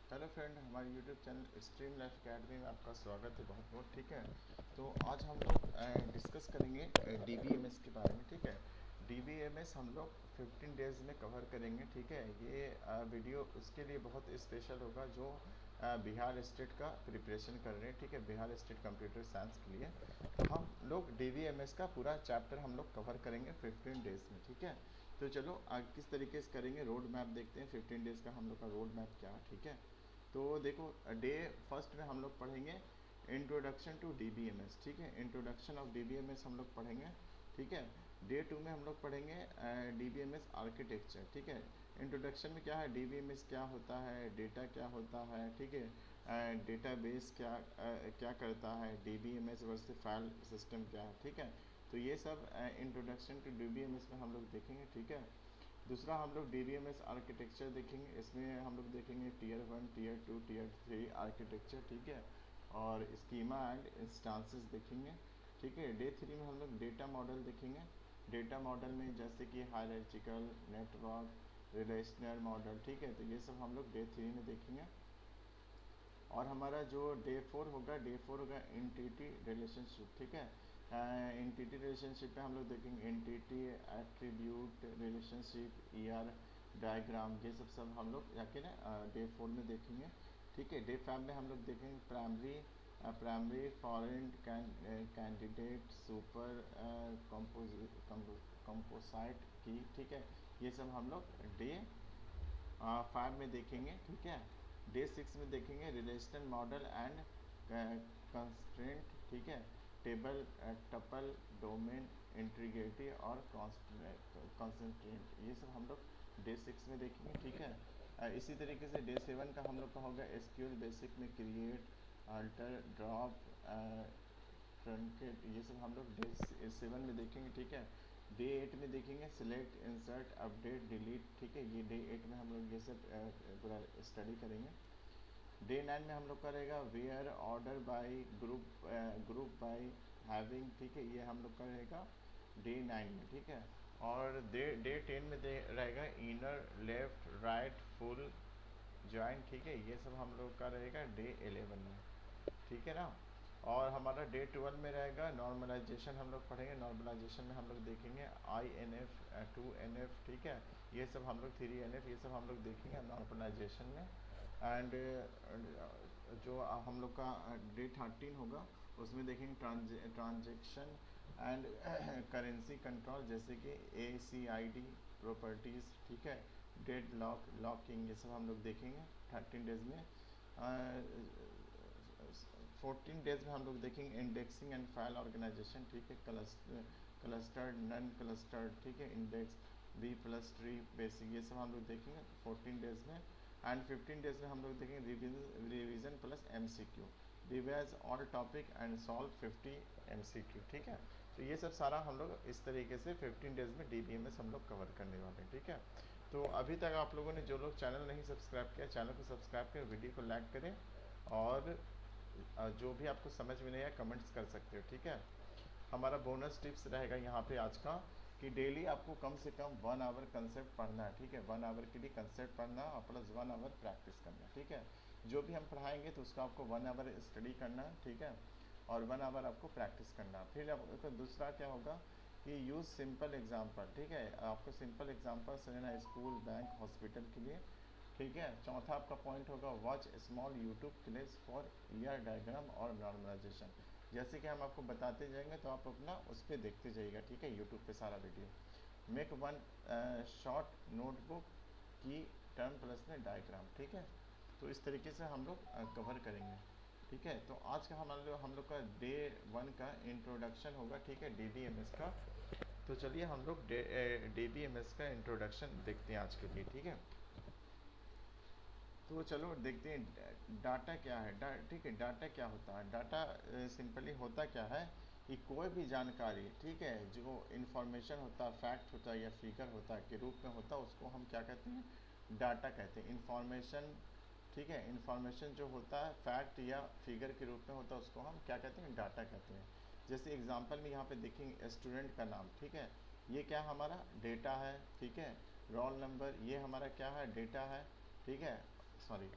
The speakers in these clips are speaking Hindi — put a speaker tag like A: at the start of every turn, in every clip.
A: हेलो फ्रेंड, हमारे YouTube channel stream life academy में आपका स्वागत है बहुत बहुत। ठीक है, तो आज हम लोग डिस्कस करेंगे डीबीएमएस के बारे में। ठीक है, डीबीएमएस हम लोग 15 डेज़ में कवर करेंगे। ठीक है, ये वीडियो उसके लिए बहुत स्पेशल होगा जो बिहार स्टेट का प्रिपरेशन कर रहे हैं। ठीक है, बिहार स्टेट कंप्यूटर साइंस के लिए तो हम लोग डीबीएमएस का पूरा चैप्टर हम लोग कवर करेंगे 15 डेज़ में। ठीक है, तो चलो किस तरीके से करेंगे, रोड मैप देखते हैं 15 डेज़ का हम लोग का रोड मैप क्या है। ठीक है, तो देखो, डे फर्स्ट में हम लोग पढ़ेंगे इंट्रोडक्शन टू डीबीएमएस। ठीक है, इंट्रोडक्शन ऑफ डीबीएमएस हम लोग पढ़ेंगे। ठीक है, डे टू में हम लोग पढ़ेंगे डीबीएमएस आर्किटेक्चर। ठीक है, इंट्रोडक्शन में क्या है, डीबीएमएस क्या होता है, डेटा क्या होता है। ठीक है, डेटाबेस क्या करता है, डीबीएमएस वर्सेस फाइल सिस्टम क्या है। ठीक है, तो ये सब इंट्रोडक्शन टू डीबीएमएस में हम लोग देखेंगे। ठीक है, दूसरा हम लोग डीबीएमएस आर्किटेक्चर देखेंगे। इसमें हम लोग देखेंगे टीयर 1, टीयर 2, टीयर 3 आर्किटेक्चर। ठीक है, और स्कीमा एंड इंस्टांसेस देखेंगे। ठीक है, डे 3 में हम लोग डेटा मॉडल देखेंगे। डेटा मॉडल में जैसे कि हायरार्चिकल, नेटवर्क, रिलेशनल मॉडल। ठीक है, तो ये सब हम लोग डे 3 में देखेंगे। और हमारा जो डे 4 होगा एंटिटी रिलेशनशिप। ठीक है, एंटिटी रिलेशनशिप में हम लोग देखेंगे entity, attribute relationship, ER diagram, ये सब हम लोग जाके ना डे 4 में देखेंगे। ठीक है, डे 5 में हम लोग देखेंगे primary foreign candidate, super composite की। ठीक है, ये सब हम लोग डे 5 में देखेंगे। ठीक है, डे 6 में देखेंगे रिलेशनल मॉडल एंड कंस्ट्रेंट। ठीक है, टेबल, टपल, डोमेन, इंटीग्रिटी और कॉन्सेंट्रेंट, ये सब हम लोग डे 6 में देखेंगे। ठीक है, इसी तरीके से डे 7 का हम लोग का होगा एसक्यूएल बेसिक में क्रिएट, अल्टर, ड्रॉप, ट्रंकेट, ये सब हम लोग डे 7 में देखेंगे। ठीक है, डे 8 में देखेंगे सिलेक्ट, इंसर्ट, अपडेट, डिलीट। ठीक है, ये डे 8 में हम लोग ये सब पूरा स्टडी करेंगे। डे 9 में हम लोग का रहेगा where, order by, group by, having. ठीक है, ये हम लोग का रहेगा डे 9 में। ठीक है, और डे 10 में रहेगा inner, left, right, full, join. ठीक है, ये सब हम लोग का रहेगा डे 11 में। ठीक है ना, और हमारा डे 12 में रहेगा नॉर्मलाइजेशन हम लोग पढ़ेंगे। नॉर्मलाइजेशन में हम लोग देखेंगे INF, 2NF। ठीक है, ये सब हम लोग 3NF, ये सब हम लोग देखेंगे नॉर्मलाइजेशन में। एंड जो हम लोग का डे 13 होगा उसमें देखेंगे ट्रांजेक्शन एंड करेंसी कंट्रोल, जैसे कि ACID प्रॉपर्टीज़। ठीक है, डेड लॉक, लॉकिंग, ये सब हम लोग देखेंगे 13 डेज़ में। 14 डेज़ में हम लोग देखेंगे इंडेक्सिंग एंड फाइल ऑर्गेनाइजेशन। ठीक है, क्लस्टर्ड, नन क्लस्टर्ड। ठीक है, इंडेक्स, B+ट्री, बेसिक, ये सब हम लोग देखेंगे 14 डेज़ में। एंड 15 डेज़ में हम लोग देखेंगे revision plus MCQ, revise all topic and solve 50 MCQ। ठीक है, तो ये सब सारा हम लोग इस तरीके से 15 डेज़ में DBMS हम लोग कवर करने वाले हैं। ठीक है, तो अभी तक आप लोगों ने, जो लोग चैनल नहीं सब्सक्राइब किया, चैनल को सब्सक्राइब करें, वीडियो को लाइक करें, और जो भी आपको समझ में नहीं आया कमेंट्स कर सकते हो। ठीक है, हमारा बोनस टिप्स रहेगा यहाँ पे आज का, कि डेली आपको कम से कम 1 आवर कंसेप्ट पढ़ना है। ठीक है, 1 आवर के लिए कंसेप्ट पढ़ना और प्लस 1 आवर प्रैक्टिस करना है। ठीक है, जो भी हम पढ़ाएंगे तो उसका आपको 1 आवर स्टडी करना है। ठीक है, और 1 आवर आपको प्रैक्टिस करना है। फिर आपको दूसरा क्या होगा कि यूज़ सिंपल एग्जाम्पल। ठीक है, आपको सिंपल एग्जाम्पल लेना है स्कूल, बैंक, हॉस्पिटल के लिए। ठीक है, चौथा आपका पॉइंट होगा watch small YouTube clips for year diagram और नॉर्मलाइजेशन। जैसे कि हम आपको बताते जाएंगे तो आप अपना उस पर देखते जाइएगा। ठीक है, यूट्यूब पे सारा video. Make one short notebook की टर्म प्लस में डायग्राम। ठीक है, तो इस तरीके से हम लोग कवर करेंगे। ठीक है, तो आज का हम लोग का डे 1 का इंट्रोडक्शन होगा। ठीक है, DBMS का। तो चलिए हम लोग DBMS का इंट्रोडक्शन देखते हैं आज के लिए। ठीक है, तो चलो देखते हैं डाटा क्या है। ठीक है, डाटा क्या होता है। डाटा सिंपली होता क्या है कि कोई भी जानकारी, ठीक है, जो इन्फॉर्मेशन होता है, फैक्ट होता है या फिगर होता है के रूप में होता है, उसको हम क्या कहते हैं, डाटा कहते हैं। इन्फॉर्मेशन, ठीक है, इन्फॉर्मेशन जो होता है फैक्ट या फिगर के रूप में होता है, उसको हम क्या कहते हैं, डाटा कहते हैं। जैसे एग्जांपल में यहाँ पे देखेंगे स्टूडेंट का नाम। ठीक है, ये क्या हमारा डेटा है। ठीक है, रोल नंबर, ये हमारा क्या है, डेटा है। ठीक है, सॉरी,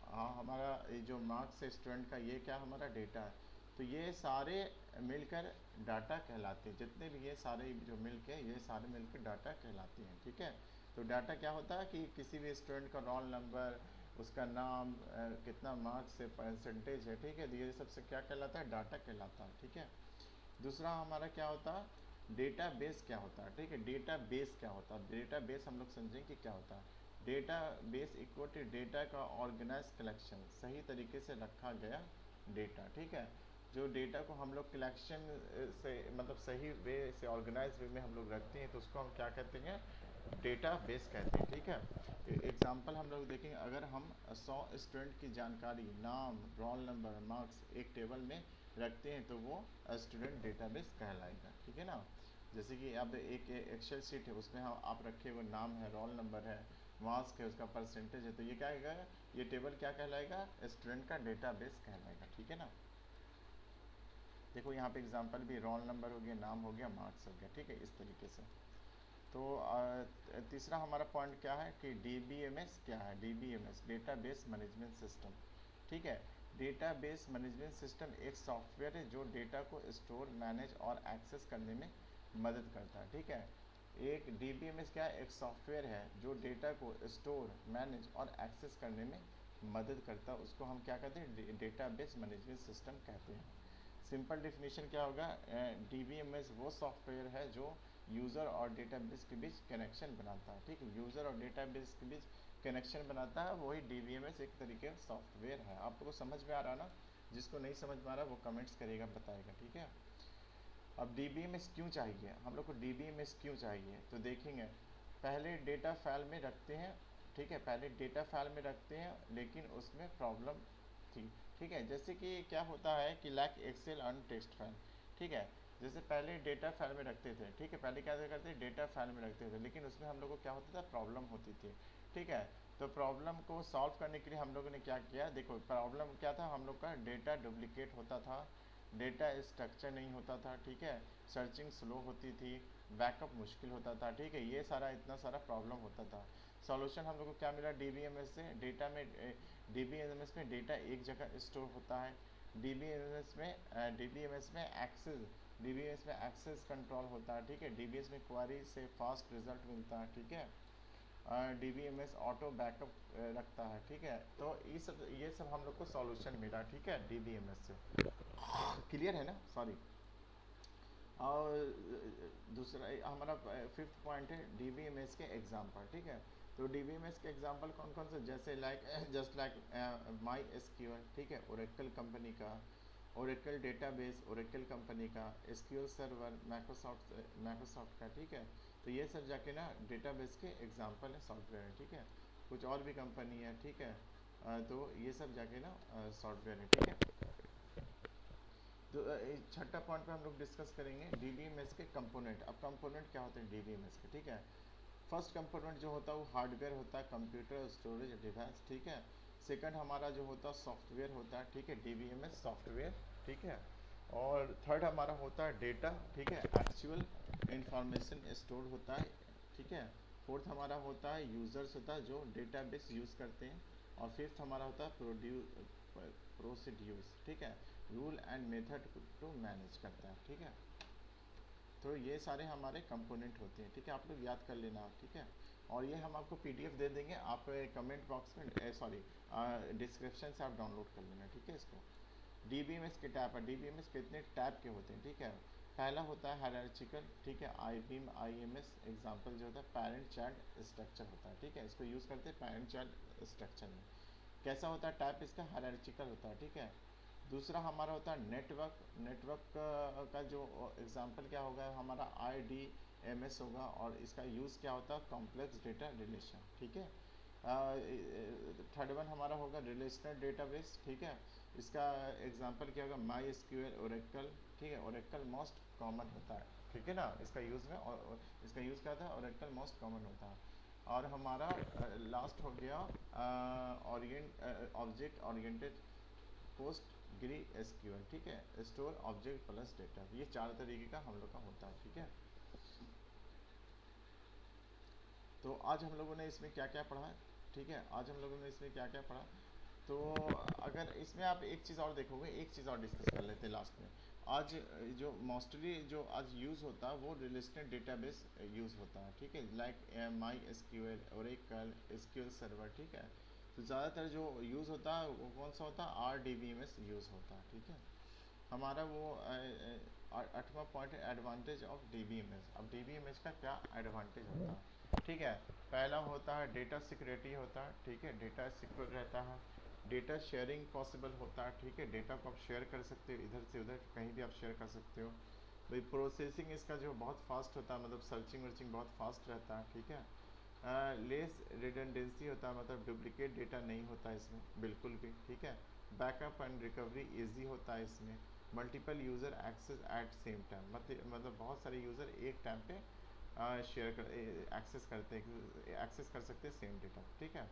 A: हाँ हमारा ये जो मार्क्स है स्टूडेंट का, ये क्या हमारा डेटा है। तो ये सारे मिलकर डाटा कहलाते हैं, जितने भी ये सारे जो मिलके ये सारे मिलकर डाटा कहलाते हैं, ठीक है। तो डाटा क्या होता है कि किसी भी स्टूडेंट का रोल नंबर, उसका नाम, कितना मार्क्स है, परसेंटेज है, ठीक है, तो ये सबसे क्या कहलाता है, डाटा कहलाता है, ठीक है। दूसरा हमारा क्या होता है, डेटा बेस क्या होता है, ठीक है। डेटा बेस क्या होता है, डेटा बेस हम लोग समझेंगे कि क्या होता है। Database equal to data का ऑर्गेनाइज कलेक्शन, सही तरीके से रखा गया डेटा, ठीक है। जो डेटा को हम लोग कलेक्शन से मतलब सही वे से ऑर्गेनाइज वे में हम लोग रखते हैं, तो उसको हम क्या कहते हैं, डेटा बेस कहते हैं, ठीक है। एग्जाम्पल हम लोग देखेंगे, अगर हम 100 स्टूडेंट की जानकारी, नाम, रोल नंबर, मार्क्स एक टेबल में रखते हैं, तो वो स्टूडेंट डेटाबेस कहलाएगा, ठीक है ना। जैसे कि अब एक एक्सेल शीट है, उसमें हम आप रखे हुए नाम है, रोल नंबर है, मार्क्स है, उसका परसेंटेज है, तो ये क्या कहेगा, ये टेबल क्या कहलाएगा, स्टूडेंट का डेटाबेस कहलाएगा, ठीक है ना। देखो यहाँ पे एग्जांपल भी, रोल नंबर हो गया, नाम हो गया, मार्क्स हो गया, ठीक है, इस तरीके से। तो तीसरा हमारा पॉइंट क्या है कि DBMS क्या है, DBMS डेटाबेस मैनेजमेंट सिस्टम, ठीक है। डेटाबेस मैनेजमेंट सिस्टम एक सॉफ्टवेयर है जो डेटा को स्टोर, मैनेज और एक्सेस करने में मदद करता है, ठीक है। एक DBMS क्या है, एक सॉफ्टवेयर है जो डेटा को स्टोर, मैनेज और एक्सेस करने में मदद करता है, उसको हम क्या कहते हैं, डेटाबेस मैनेजमेंट सिस्टम कहते हैं। सिंपल डेफिनेशन क्या होगा, DBMS वो सॉफ्टवेयर है जो यूज़र और डेटाबेस के बीच कनेक्शन बनाता है, ठीक है। यूज़र और डेटाबेस के बीच कनेक्शन बनाता है, वही DBMS एक तरीके का सॉफ्टवेयर है। आपको समझ में आ रहा ना, जिसको नहीं समझ में आ रहा वो कमेंट्स करेगा, बताएगा, ठीक है। अब DBMS क्यों चाहिए हम लोग को, DBMS क्यों चाहिए, तो देखेंगे, पहले डेटा फाइल में रखते हैं, ठीक है, पहले डेटा फाइल में रखते हैं, लेकिन उसमें प्रॉब्लम थी, ठीक है। जैसे कि क्या होता है कि like Excel on text file, ठीक है। जैसे पहले डेटा फाइल में रखते थे, ठीक है, पहले क्या करते थे, डेटा फाइल में रखते थे, लेकिन उसमें हम लोग को क्या होता था, प्रॉब्लम होती थी, ठीक है। तो प्रॉब्लम को सॉल्व करने के लिए हम लोगों ने क्या किया, देखो प्रॉब्लम क्या था, हम लोग का डेटा डुप्लीकेट होता था, डेटा स्ट्रक्चर नहीं होता था, ठीक है, सर्चिंग स्लो होती थी, बैकअप मुश्किल होता था, ठीक है, ये सारा इतना सारा प्रॉब्लम होता था। सॉल्यूशन हम लोग को क्या मिला DBMS से, डेटा में DBMS में डेटा एक जगह स्टोर होता है, DBMS में एक्सेस कंट्रोल होता है, ठीक है, DBMS में क्वारी से फास्ट रिजल्ट मिलता है, ठीक है। DBMS ऑटो बैकअप रखता है, ठीक है। तो ये सब हम लोग को सॉल्यूशन मिला, ठीक है, DBMS से। क्लियर है ना, सॉरी। और दूसरा हमारा फिफ्थ पॉइंट है DBMS के एग्जाम्पल, ठीक है। तो DBMS के एग्जाम्पल कौन कौन से, जैसे लाइक जस्ट लाइक MySQL, ठीक है, ओरेकल कंपनी का, ओरेकल डेटाबेस ओरेकल कंपनी का, SQL सर्वर माइक्रोसॉफ्ट का, ठीक है। तो ये सब जाके ना डेटाबेस के एग्जाम्पल है, सॉफ्टवेयर है, ठीक है। कुछ और भी कंपनी है, ठीक है। तो ये सब जाके ना सॉफ्टवेयर है, ठीक है। तो छठा पॉइंट पे हम लोग डिस्कस करेंगे DBMS के कंपोनेंट। अब कंपोनेंट क्या होते हैं DBMS के, ठीक है। फर्स्ट कंपोनेंट जो होता है वो हार्डवेयर होता है, कंप्यूटर स्टोरेज डिवाइस, ठीक है। सेकंड हमारा जो होता है सॉफ्टवेयर होता है, ठीक है, DBMS सॉफ्टवेयर, ठीक है। और थर्ड हमारा होता है डेटा, ठीक है, एक्चुअल इंफॉर्मेशन स्टोर होता है, ठीक है। फोर्थ हमारा होता है यूज़र्स होता है जो डेटाबेस यूज़ करते हैं। और फिफ्थ हमारा होता है प्रोसीड्यूर्स, ठीक है, rule and method to manage करता है, ठीक है। तो ये सारे हमारे कंपोनेंट होते हैं, ठीक है, आप लोग याद कर लेना, ठीक है। और ये हम आपको PDF दे देंगे, आप कमेंट बॉक्स में सॉरी डिस्क्रिप्शन से आप डाउनलोड कर लेना, ठीक है इसको। DBMS के टैप है, DBMS कितने टैप के होते हैं, ठीक है। पहला होता है हायरार्चिकल, ठीक है, IBM IMS एग्जाम्पल जो होता है पेरेंट चाइल्ड स्ट्रक्चर होता है, ठीक है, इसको यूज़ करते हैं पेरेंट चाइल्ड स्ट्रक्चर में। कैसा होता है टाइप इसका, हायरार्चिकल होता है, ठीक है। दूसरा हमारा होता है नेटवर्क, नेटवर्क का जो एग्जांपल क्या होगा हमारा IDMS होगा, और इसका यूज़ क्या होता है, कॉम्प्लेक्स डेटा रिलेशन, ठीक है। थर्ड वन हमारा होगा रिलेशनल डेटाबेस, ठीक है। इसका एग्जांपल क्या होगा, MySQL ओरेकल, ठीक है, ओरेकल मोस्ट कॉमन होता है, ठीक है ना, इसका यूज़ में, और इसका यूज़ क्या होता है, ओरेकल मोस्ट कॉमन होता है। और हमारा लास्ट हो गया ऑब्जेक्ट ओरिएंटेड पोस्ट ग्री SQL, ठीक है, स्टोर ऑब्जेक्ट प्लस डेटा, ये चार तरीके का हम लोग का होता है, ठीक है। तो आज हम लोगों ने इसमें क्या क्या पढ़ा, ठीक है, आज हम लोगों ने इसमें क्या क्या पढ़ा, तो अगर इसमें आप एक चीज़ और देखोगे, एक चीज़ और डिस्कस कर लेते हैं लास्ट में। आज जो मोस्टली जो आज यूज़ होता है वो रिलेशनल डेटाबेस यूज़ होता है, ठीक है, like my SQL, Oracle, SQL server, ठीक है। तो ज़्यादातर जो यूज़ होता है वो कौन सा होता है, RDBMS यूज़ होता है, ठीक है। हमारा वो 8वां पॉइंट है एडवांटेज ऑफ DBMS। अब DBMS का क्या एडवांटेज होता है, ठीक है। पहला होता है डेटा सिक्योरिटी होता है, ठीक है, डेटा सिक्योर रहता है। डेटा शेयरिंग पॉसिबल होता है, ठीक है, डेटा को आप शेयर कर सकते हो, इधर से उधर कहीं भी आप शेयर कर सकते हो। भाई प्रोसेसिंग इसका जो बहुत फास्ट होता है, मतलब सर्चिंग वर्चिंग बहुत फास्ट रहता है, ठीक है। लेस रिडंडेंसी होता है, मतलब डुप्लीकेट डेटा नहीं होता इसमें बिल्कुल भी, ठीक है। बैकअप एंड रिकवरी इजी होता है इसमें। Multiple user access at same time, मतलब बहुत सारे यूज़र एक टाइम पे शेयर कर एक्सेस कर सकते हैं सेम डेटा, ठीक है।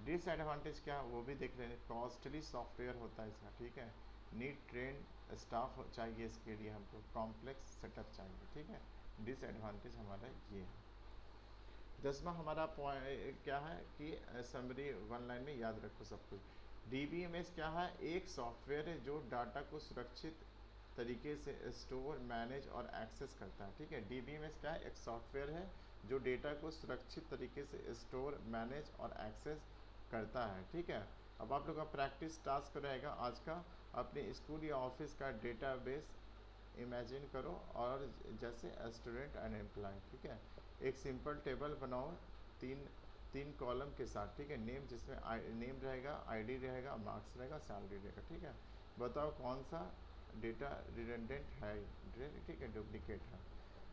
A: डिसएडवांटेज क्या वो भी देख लें, कॉस्टली सॉफ्टवेयर होता है इसका, ठीक है। नीड ट्रेन स्टाफ चाहिए इसके लिए, हमको कॉम्प्लेक्स सेटअप चाहिए, ठीक है। डिसएडवांटेज हमारा ये है। 10वां हमारा पॉइंट क्या है कि समरी वन लाइन में याद रखो सब कुछ। DBMS क्या है, एक सॉफ्टवेयर है जो डाटा को सुरक्षित तरीके से स्टोर, मैनेज और एक्सेस करता है, ठीक है। DBMS क्या है, एक सॉफ्टवेयर है जो डेटा को सुरक्षित तरीके से स्टोर, मैनेज और एक्सेस करता है, ठीक है। अब आप लोग का प्रैक्टिस टास्क रहेगा आज का, अपने स्कूल या ऑफिस का डेटाबेस इमेजिन करो और जैसे स्टूडेंट एंड एम्प्लॉय, ठीक है। एक सिंपल टेबल बनाओ, तीन तीन कॉलम के साथ, ठीक है। नेम, जिसमें नेम रहेगा, आईडी रहेगा, मार्क्स रहेगा, सैलरी रहेगा, ठीक है। बताओ कौन सा डेटा रिडंडेंट है, ठीक है, डुप्लीकेट है।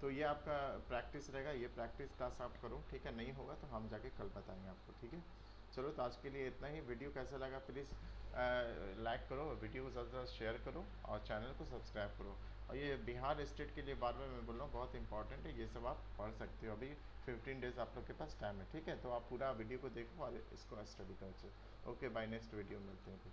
A: तो ये आपका प्रैक्टिस रहेगा, ये प्रैक्टिस टास्क आप करो, ठीक है। नहीं होगा तो हम जाके कल बताएंगे आपको, ठीक है। चलो तो आज के लिए इतना ही। वीडियो कैसा लगा प्लीज़ लाइक करो, वीडियो को ज़्यादा से ज़्यादा शेयर करो और चैनल को सब्सक्राइब करो। और ये बिहार स्टेट के लिए बार बार मैं बोल रहा हूँ, बहुत इंपॉर्टेंट है, ये सब आप पढ़ सकते हो। अभी 15 डेज़ आप लोग के पास टाइम है, ठीक है। तो आप पूरा वीडियो को देखो और इसको स्टडी करो। ओके, बाय, नेक्स्ट वीडियो मिलते हैं फिर।